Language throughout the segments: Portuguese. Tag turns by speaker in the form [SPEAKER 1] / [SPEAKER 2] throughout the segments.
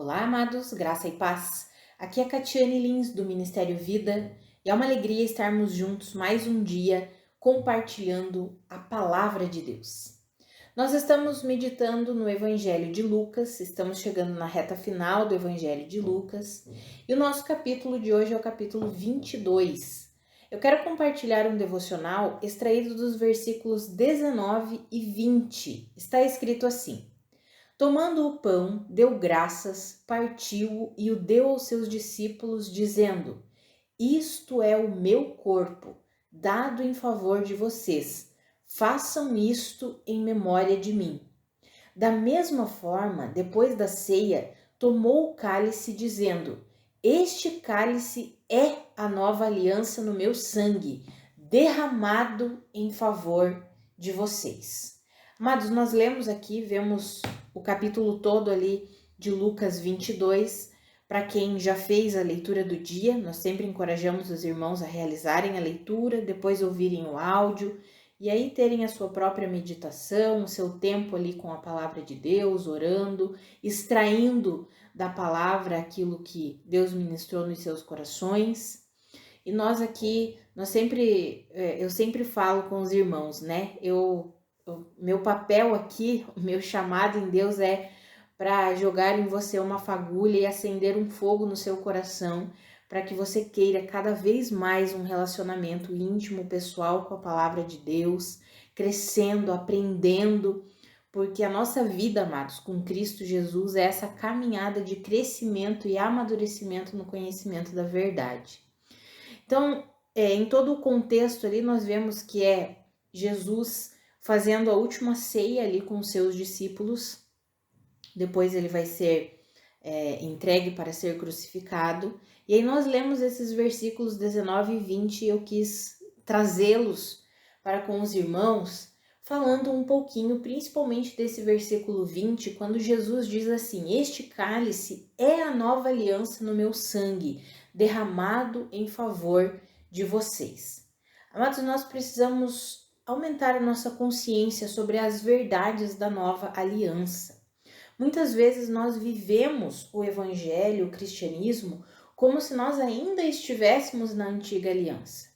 [SPEAKER 1] Olá, amados, graça e paz. Aqui é Catiane Lins, do Ministério Vida, e é uma alegria estarmos juntos mais um dia compartilhando a palavra de Deus. Nós estamos meditando no Evangelho de Lucas, estamos chegando na reta final do Evangelho de Lucas, e o nosso capítulo de hoje é o capítulo 22. Eu quero compartilhar um devocional extraído dos versículos 19 e 20. Está escrito assim: Tomando o pão, deu graças, partiu-o e o deu aos seus discípulos, dizendo: Isto é o meu corpo, dado em favor de vocês. Façam isto em memória de mim. Da mesma forma, depois da ceia, tomou o cálice, dizendo: Este cálice é a nova aliança no meu sangue, derramado em favor de vocês. Amados, nós lemos aqui, vemos o capítulo todo ali de Lucas 22. Para quem já fez a leitura do dia, nós sempre encorajamos os irmãos a realizarem a leitura, depois ouvirem o áudio e aí terem a sua própria meditação, o seu tempo ali com a palavra de Deus, orando, extraindo da palavra aquilo que Deus ministrou nos seus corações. E nós aqui, eu sempre falo com os irmãos, né? Meu papel aqui, o meu chamado em Deus é para jogar em você uma fagulha e acender um fogo no seu coração, para que você queira cada vez mais um relacionamento íntimo, pessoal com a palavra de Deus, crescendo, aprendendo, porque a nossa vida, amados, com Cristo Jesus é essa caminhada de crescimento e amadurecimento no conhecimento da verdade. Então, em todo o contexto ali, nós vemos que é Jesus fazendo a última ceia ali com os seus discípulos. Depois ele vai ser entregue para ser crucificado. E aí nós lemos esses versículos 19 e 20 e eu quis trazê-los para com os irmãos, falando um pouquinho, principalmente desse versículo 20, quando Jesus diz assim: Este cálice é a nova aliança no meu sangue, derramado em favor de vocês. Amados, nós precisamos aumentar a nossa consciência sobre as verdades da nova aliança. Muitas vezes nós vivemos o evangelho, o cristianismo, como se nós ainda estivéssemos na antiga aliança.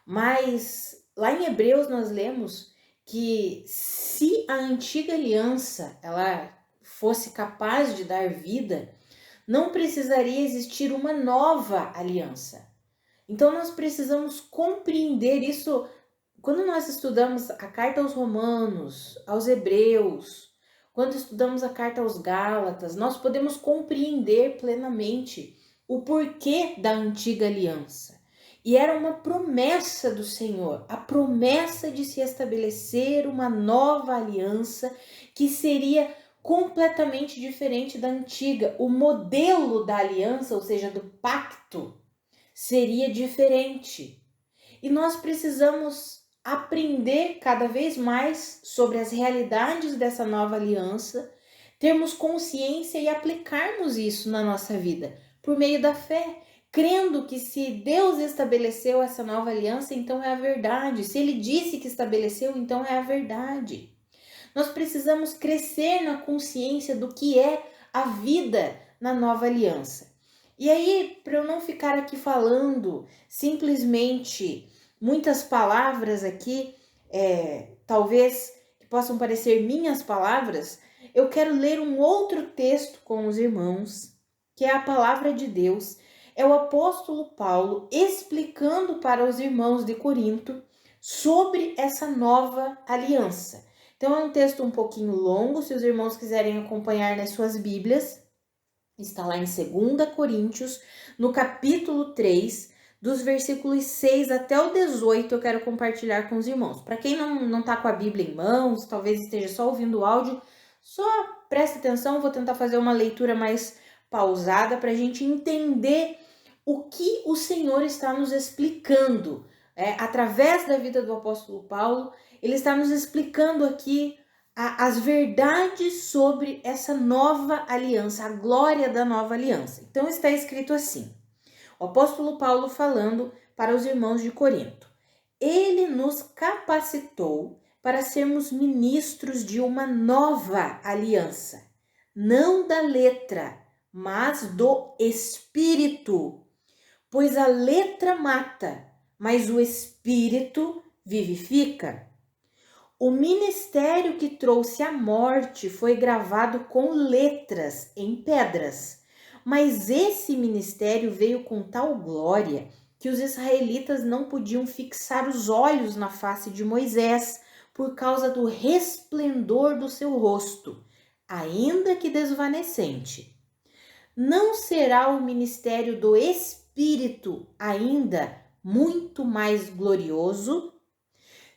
[SPEAKER 1] Mas lá em Hebreus nós lemos que se a antiga aliança ela fosse capaz de dar vida, não precisaria existir uma nova aliança. Então nós precisamos compreender isso quando nós estudamos a carta aos Romanos, aos Hebreus, quando estudamos a carta aos Gálatas, nós podemos compreender plenamente o porquê da antiga aliança. E era uma promessa do Senhor, a promessa de se estabelecer uma nova aliança que seria completamente diferente da antiga. O modelo da aliança, ou seja, do pacto, seria diferente. E nós precisamos aprender cada vez mais sobre as realidades dessa nova aliança, termos consciência e aplicarmos isso na nossa vida, por meio da fé, crendo que se Deus estabeleceu essa nova aliança, então é a verdade. Se Ele disse que estabeleceu, então é a verdade. Nós precisamos crescer na consciência do que é a vida na nova aliança. E aí, para eu não ficar aqui falando simplesmente muitas palavras aqui, talvez que possam parecer minhas palavras, eu quero ler um outro texto com os irmãos, que é a palavra de Deus. É o apóstolo Paulo explicando para os irmãos de Corinto sobre essa nova aliança. Então é um texto um pouquinho longo, se os irmãos quiserem acompanhar nas suas Bíblias, está lá em 2 Coríntios, no capítulo 3, dos versículos 6 até o 18, eu quero compartilhar com os irmãos. Para quem não está com a Bíblia em mãos, talvez esteja só ouvindo o áudio, só preste atenção, vou tentar fazer uma leitura mais pausada para a gente entender o que o Senhor está nos explicando. Através da vida do apóstolo Paulo, ele está nos explicando aqui as verdades sobre essa nova aliança, a glória da nova aliança. Então está escrito assim, o apóstolo Paulo falando para os irmãos de Corinto: Ele nos capacitou para sermos ministros de uma nova aliança, não da letra, mas do Espírito. Pois a letra mata, mas o Espírito vivifica. O ministério que trouxe a morte foi gravado com letras em pedras, mas esse ministério veio com tal glória que os israelitas não podiam fixar os olhos na face de Moisés por causa do resplendor do seu rosto, ainda que desvanecente. Não será o ministério do Espírito ainda muito mais glorioso?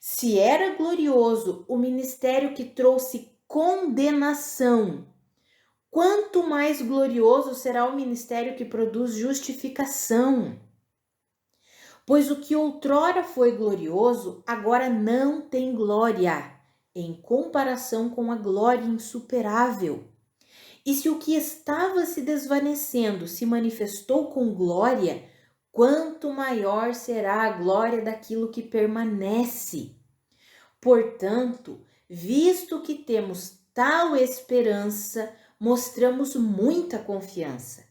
[SPEAKER 1] Se era glorioso o ministério que trouxe condenação, quanto mais glorioso será o ministério que produz justificação? Pois o que outrora foi glorioso, agora não tem glória, em comparação com a glória insuperável. E se o que estava se desvanecendo se manifestou com glória, quanto maior será a glória daquilo que permanece. Portanto, visto que temos tal esperança, mostramos muita confiança.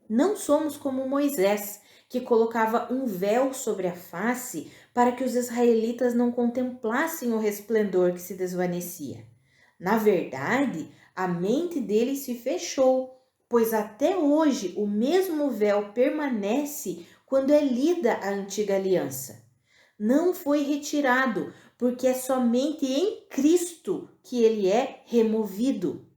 [SPEAKER 1] Não somos como Moisés, que colocava um véu sobre a face para que os israelitas não contemplassem o resplendor que se desvanecia. Na verdade, a mente deles se fechou, pois até hoje o mesmo véu permanece quando é lida a antiga aliança. Não foi retirado, porque é somente em Cristo que ele é removido.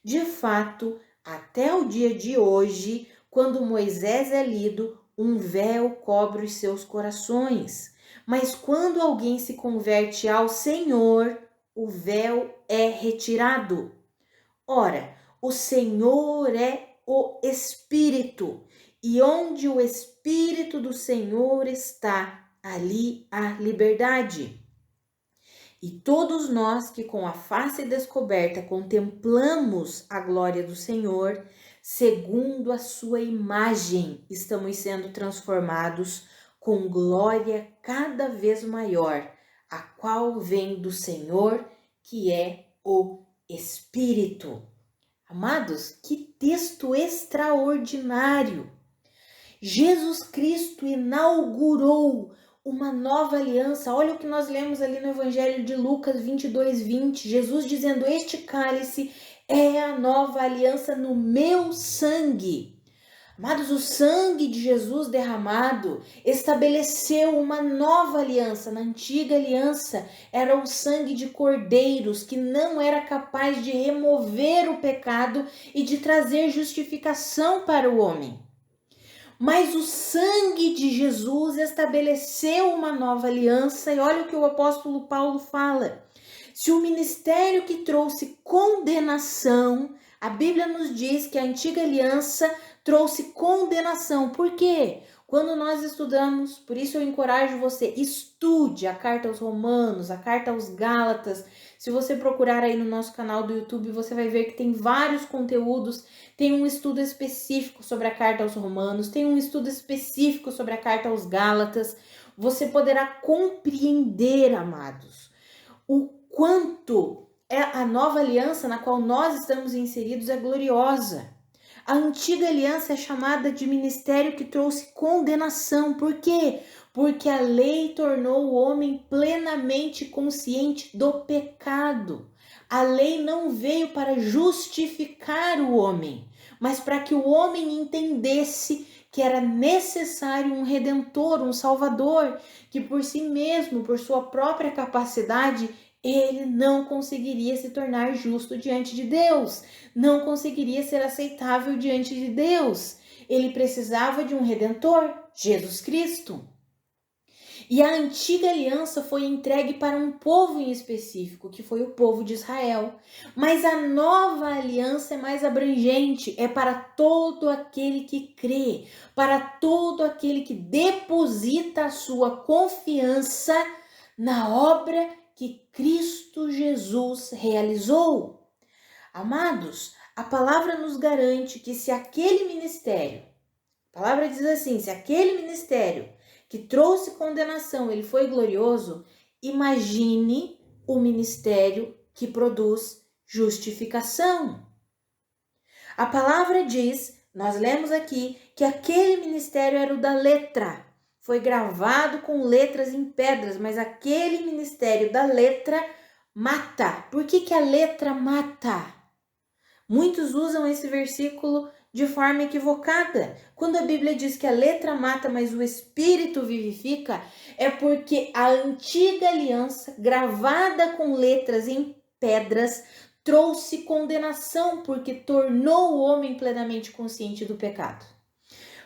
[SPEAKER 1] De fato, até o dia de hoje, quando Moisés é lido, um véu cobre os seus corações. Mas quando alguém se converte ao Senhor, o véu é retirado. Ora, o Senhor é o Espírito, e onde o Espírito do Senhor está, ali há liberdade. E todos nós que com a face descoberta contemplamos a glória do Senhor, segundo a sua imagem, estamos sendo transformados com glória cada vez maior, a qual vem do Senhor, que é o Espírito. Amados, que texto extraordinário! Jesus Cristo inaugurou uma nova aliança. Olha o que nós lemos ali no Evangelho de Lucas 22:20. Jesus dizendo: este cálice é a nova aliança no meu sangue. Amados, o sangue de Jesus derramado estabeleceu uma nova aliança. Na antiga aliança era o sangue de cordeiros que não era capaz de remover o pecado e de trazer justificação para o homem. Mas o sangue de Jesus estabeleceu uma nova aliança, e olha o que o apóstolo Paulo fala. Se o ministério que trouxe condenação, a Bíblia nos diz que a antiga aliança trouxe condenação. Por quê? Quando nós estudamos, por isso eu encorajo você, estude a carta aos Romanos, a carta aos Gálatas. Se você procurar aí no nosso canal do YouTube, você vai ver que tem vários conteúdos. Tem um estudo específico sobre a carta aos Romanos, tem um estudo específico sobre a carta aos Gálatas. Você poderá compreender, amados, o quanto a nova aliança na qual nós estamos inseridos é gloriosa. A antiga aliança é chamada de ministério que trouxe condenação. Por quê? Porque a lei tornou o homem plenamente consciente do pecado. A lei não veio para justificar o homem, mas para que o homem entendesse que era necessário um redentor, um salvador, que por si mesmo, por sua própria capacidade, ele não conseguiria se tornar justo diante de Deus, não conseguiria ser aceitável diante de Deus. Ele precisava de um redentor, Jesus Cristo. E a antiga aliança foi entregue para um povo em específico, que foi o povo de Israel. Mas a nova aliança é mais abrangente, é para todo aquele que crê, para todo aquele que deposita a sua confiança na obra que Cristo Jesus realizou. Amados, a palavra nos garante que se aquele ministério, a palavra diz assim, se aquele ministério que trouxe condenação, ele foi glorioso, imagine o ministério que produz justificação. A palavra diz Nós lemos aqui que aquele ministério era o da letra. Foi gravado com letras em pedras, mas aquele ministério da letra mata. Por que a letra mata? Muitos usam esse versículo de forma equivocada. Quando a Bíblia diz que a letra mata, mas o Espírito vivifica, é porque a antiga aliança, gravada com letras em pedras, trouxe condenação, porque tornou o homem plenamente consciente do pecado.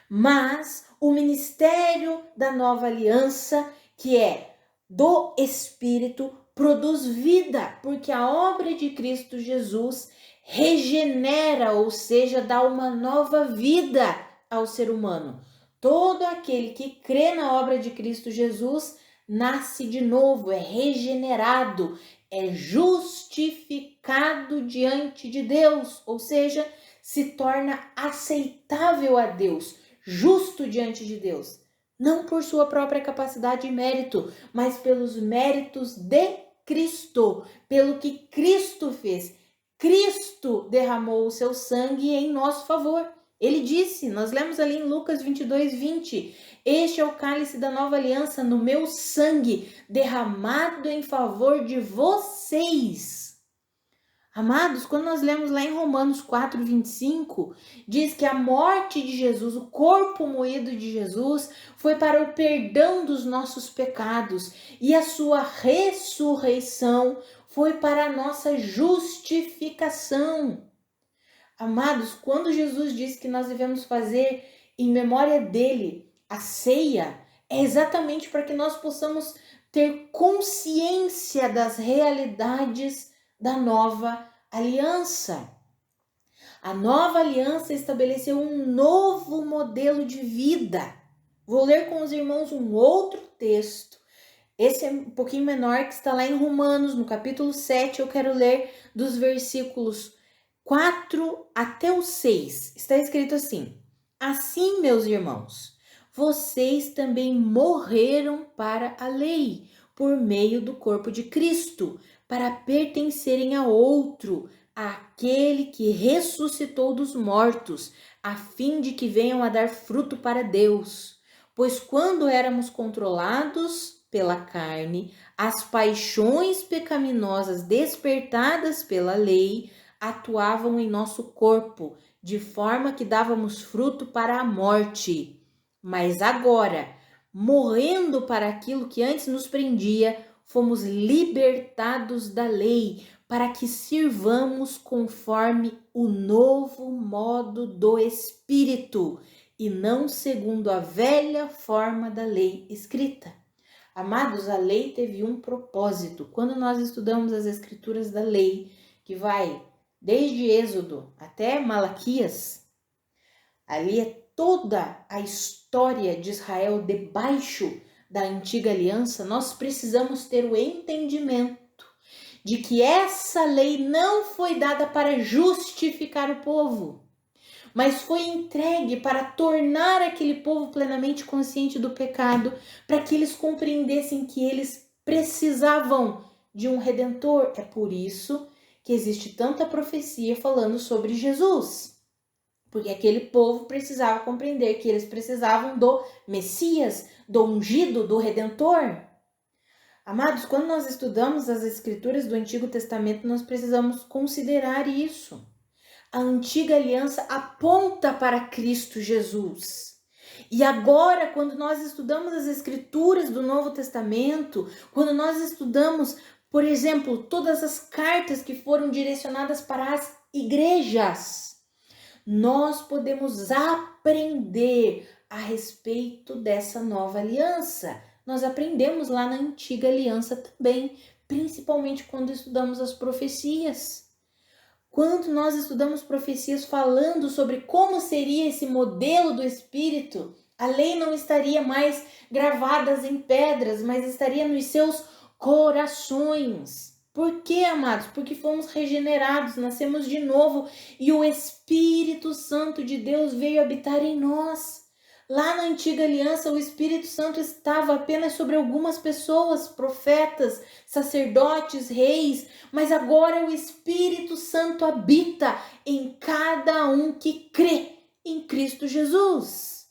[SPEAKER 1] Mas o ministério da nova aliança, que é do Espírito, produz vida, porque a obra de Cristo Jesus regenera, ou seja, dá uma nova vida ao ser humano. Todo aquele que crê na obra de Cristo Jesus nasce de novo, é regenerado, é justificado diante de Deus, ou seja, se torna aceitável a Deus, justo diante de Deus, não por sua própria capacidade e mérito, mas pelos méritos de Cristo, pelo que Cristo fez. Cristo derramou o seu sangue em nosso favor. Ele disse, nós lemos ali em Lucas 22:20, este é o cálice da nova aliança no meu sangue, derramado em favor de vocês. Amados, quando nós lemos lá em Romanos 4:25, diz que a morte de Jesus, o corpo moído de Jesus, foi para o perdão dos nossos pecados e a sua ressurreição foi para a nossa justificação. Amados, quando Jesus disse que nós devemos fazer em memória dele a ceia, é exatamente para que nós possamos ter consciência das realidades da nova aliança. A nova aliança estabeleceu um novo modelo de vida. Vou ler com os irmãos um outro texto. Esse é um pouquinho menor, que está lá em Romanos, no capítulo 7. Eu quero ler dos versículos 4 até o 6. Está escrito assim: assim, meus irmãos, vocês também morreram para a lei, por meio do corpo de Cristo, para pertencerem a outro, àquele que ressuscitou dos mortos, a fim de que venham a dar fruto para Deus. Pois quando éramos controlados pela carne, as paixões pecaminosas despertadas pela lei atuavam em nosso corpo, de forma que dávamos fruto para a morte. Mas agora, morrendo para aquilo que antes nos prendia, fomos libertados da lei, para que sirvamos conforme o novo modo do Espírito, e não segundo a velha forma da lei escrita. Amados, a lei teve um propósito. Quando nós estudamos as escrituras da lei, que vai desde Êxodo até Malaquias, ali é toda a história de Israel debaixo da antiga aliança. Nós precisamos ter o entendimento de que essa lei não foi dada para justificar o povo, mas foi entregue para tornar aquele povo plenamente consciente do pecado, para que eles compreendessem que eles precisavam de um Redentor. É por isso que existe tanta profecia falando sobre Jesus, porque aquele povo precisava compreender que eles precisavam do Messias, do ungido, do Redentor. Amados, quando nós estudamos as escrituras do Antigo Testamento, nós precisamos considerar isso. A antiga aliança aponta para Cristo Jesus. E agora, quando nós estudamos as escrituras do Novo Testamento, quando nós estudamos, por exemplo, todas as cartas que foram direcionadas para as igrejas, nós podemos aprender a respeito dessa nova aliança. Nós aprendemos lá na antiga aliança também, principalmente quando estudamos as profecias. Quando nós estudamos profecias falando sobre como seria esse modelo do Espírito, a lei não estaria mais gravada em pedras, mas estaria nos seus corações. Por quê, amados? Porque fomos regenerados, nascemos de novo e o Espírito Santo de Deus veio habitar em nós. Lá na antiga aliança, o Espírito Santo estava apenas sobre algumas pessoas, profetas, sacerdotes, reis, mas agora o Espírito Santo habita em cada um que crê. em Cristo Jesus.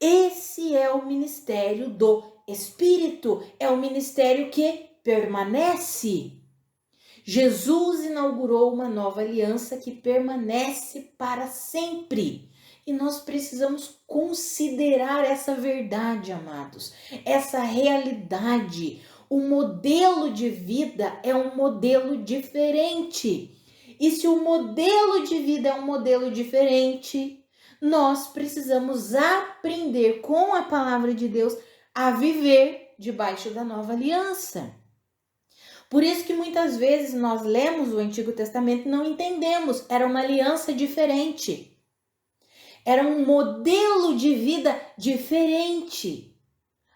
[SPEAKER 1] Esse é o ministério do Espírito, é o ministério que permanece. Jesus inaugurou uma nova aliança que permanece para sempre. E nós precisamos considerar essa verdade, amados, essa realidade. O modelo de vida é um modelo diferente. E se o modelo de vida é um modelo diferente, nós precisamos aprender com a palavra de Deus a viver debaixo da nova aliança. Por isso que muitas vezes nós lemos o Antigo Testamento e não entendemos. Era uma aliança diferente. Era um modelo de vida diferente.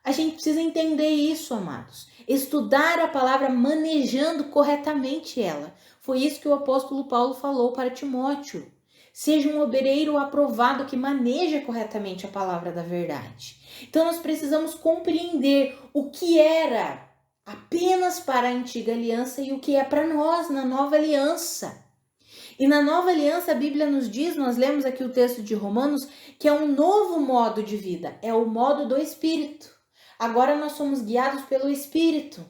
[SPEAKER 1] A gente precisa entender isso, amados. Estudar a palavra manejando corretamente ela. Foi isso que o apóstolo Paulo falou para Timóteo. Seja um obreiro aprovado que maneja corretamente a palavra da verdade. Então nós precisamos compreender o que era apenas para a antiga aliança e o que é para nós na nova aliança. E na nova aliança a Bíblia nos diz, nós lemos aqui o texto de Romanos, que é um novo modo de vida, é o modo do Espírito. Agora nós somos guiados pelo Espírito.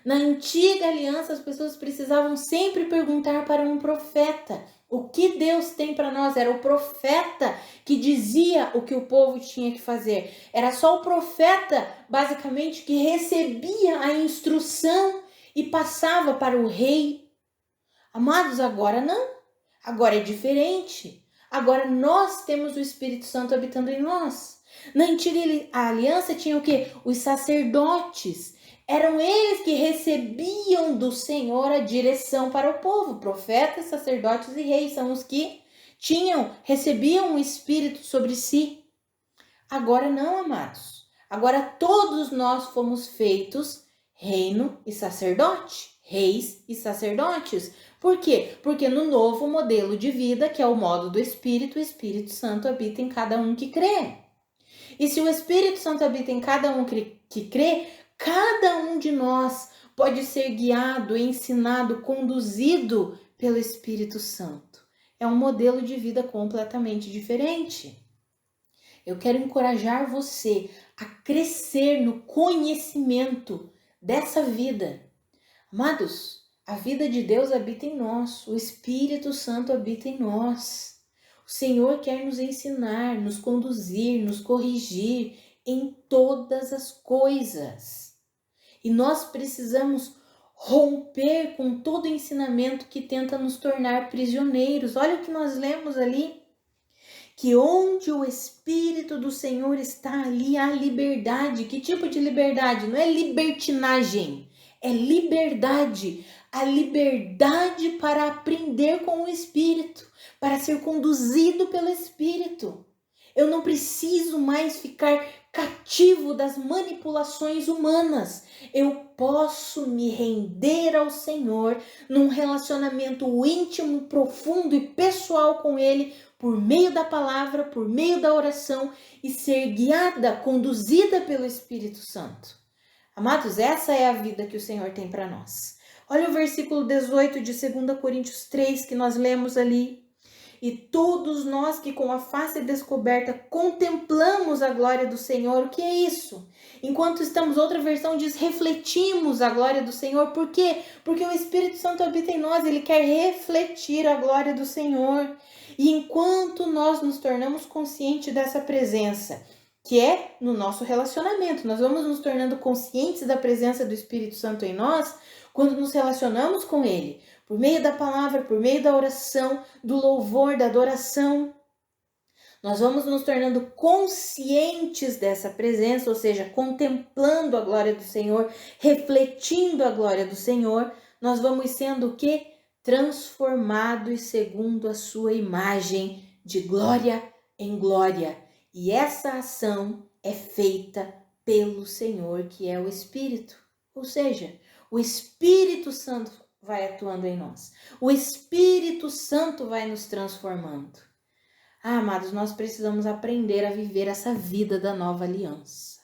[SPEAKER 1] Na antiga aliança as pessoas precisavam sempre perguntar para um profeta o que Deus tem para nós. Era o profeta que dizia o que o povo tinha que fazer. Era só o profeta, basicamente, que recebia a instrução e passava para o rei. Amados, agora não. Agora é diferente. Agora nós temos o Espírito Santo habitando em nós. Na antiga aliança tinha o quê? Os sacerdotes. Eram eles que recebiam do Senhor a direção para o povo. Profetas, sacerdotes e reis são os que recebiam o Espírito sobre si. Agora não, amados. Agora todos nós fomos feitos reino e sacerdote, reis e sacerdotes. Por quê? Porque no novo modelo de vida, que é o modo do Espírito, o Espírito Santo habita em cada um que crê. E se o Espírito Santo habita em cada um que crê, cada um de nós pode ser guiado, ensinado, conduzido pelo Espírito Santo. É um modelo de vida completamente diferente. Eu quero encorajar você a crescer no conhecimento dessa vida. Amados, a vida de Deus habita em nós, o Espírito Santo habita em nós. O Senhor quer nos ensinar, nos conduzir, nos corrigir em todas as coisas. E nós precisamos romper com todo ensinamento que tenta nos tornar prisioneiros. Olha o que nós lemos ali. Que onde o Espírito do Senhor está, ali há liberdade. Que tipo de liberdade? Não é libertinagem, é liberdade. A liberdade para aprender com o Espírito, para ser conduzido pelo Espírito. Eu não preciso mais ficar cativo das manipulações humanas. Eu posso me render ao Senhor num relacionamento íntimo, profundo e pessoal com Ele, por meio da palavra, por meio da oração e ser guiada, conduzida pelo Espírito Santo. Amados, essa é a vida que o Senhor tem para nós. Olha o versículo 18 de 2 Coríntios 3 que nós lemos ali. E todos nós que com a face descoberta contemplamos a glória do Senhor. O que é isso? Enquanto estamos, outra versão diz, refletimos a glória do Senhor. Por quê? Porque o Espírito Santo habita em nós, ele quer refletir a glória do Senhor. E enquanto nós nos tornamos conscientes dessa presença, que é no nosso relacionamento, nós vamos nos tornando conscientes da presença do Espírito Santo em nós, quando nos relacionamos com ele, por meio da palavra, por meio da oração, do louvor, da adoração, nós vamos nos tornando conscientes dessa presença, ou seja, contemplando a glória do Senhor, refletindo a glória do Senhor, nós vamos sendo o quê? Transformados segundo a sua imagem, de glória em glória. E essa ação é feita pelo Senhor, que é o Espírito. Ou seja, o Espírito Santo vai atuando em nós. O Espírito Santo vai nos transformando. Amados, nós precisamos aprender a viver essa vida da nova aliança.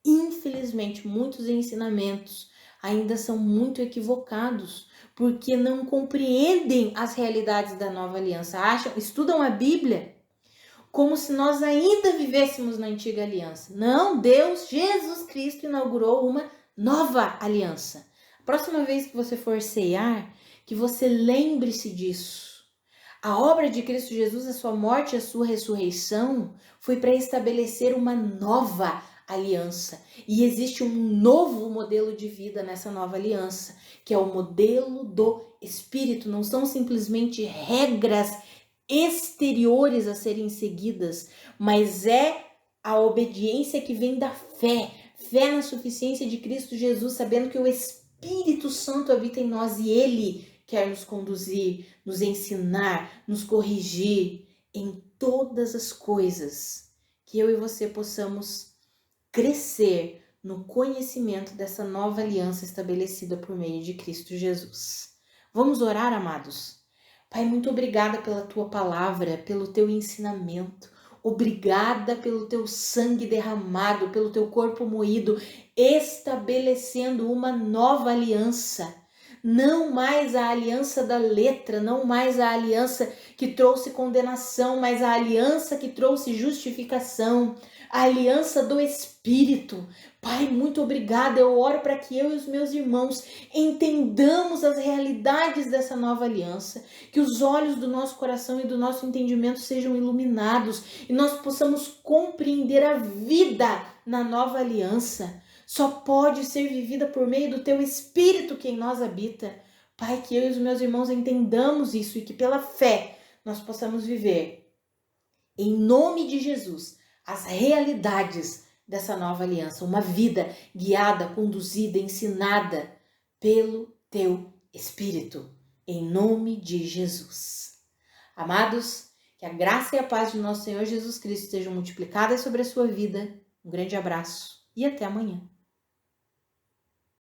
[SPEAKER 1] Infelizmente, muitos ensinamentos ainda são muito equivocados, porque não compreendem as realidades da nova aliança. Estudam a Bíblia como se nós ainda vivêssemos na antiga aliança. Não, Deus, Jesus Cristo, inaugurou uma nova aliança. A próxima vez que você for ceiar, que você lembre-se disso. A obra de Cristo Jesus, a sua morte e a sua ressurreição, foi para estabelecer uma nova aliança. E existe um novo modelo de vida nessa nova aliança, que é o modelo do Espírito. Não são simplesmente regras exteriores a serem seguidas, mas é a obediência que vem da fé. Fé na suficiência de Cristo Jesus, sabendo que o Espírito Santo habita em nós e Ele quer nos conduzir, nos ensinar, nos corrigir em todas as coisas. Que eu e você possamos crescer no conhecimento dessa nova aliança estabelecida por meio de Cristo Jesus. Vamos orar, amados? Pai, muito obrigada pela tua palavra, pelo teu ensinamento. Obrigada pelo teu sangue derramado, pelo teu corpo moído, estabelecendo uma nova aliança. Não mais a aliança da letra, não mais a aliança que trouxe condenação, mas a aliança que trouxe justificação, a aliança do Espírito. Pai, muito obrigada. Eu oro para que eu e os meus irmãos entendamos as realidades dessa nova aliança, que os olhos do nosso coração e do nosso entendimento sejam iluminados e nós possamos compreender a vida na nova aliança. Só pode ser vivida por meio do teu Espírito que em nós habita. Pai, que eu e os meus irmãos entendamos isso e que pela fé nós possamos viver, em nome de Jesus, as realidades dessa nova aliança. Uma vida guiada, conduzida, ensinada pelo teu Espírito. Em nome de Jesus. Amados, que a graça e a paz de nosso Senhor Jesus Cristo sejam multiplicadas sobre a sua vida. Um grande abraço e até amanhã.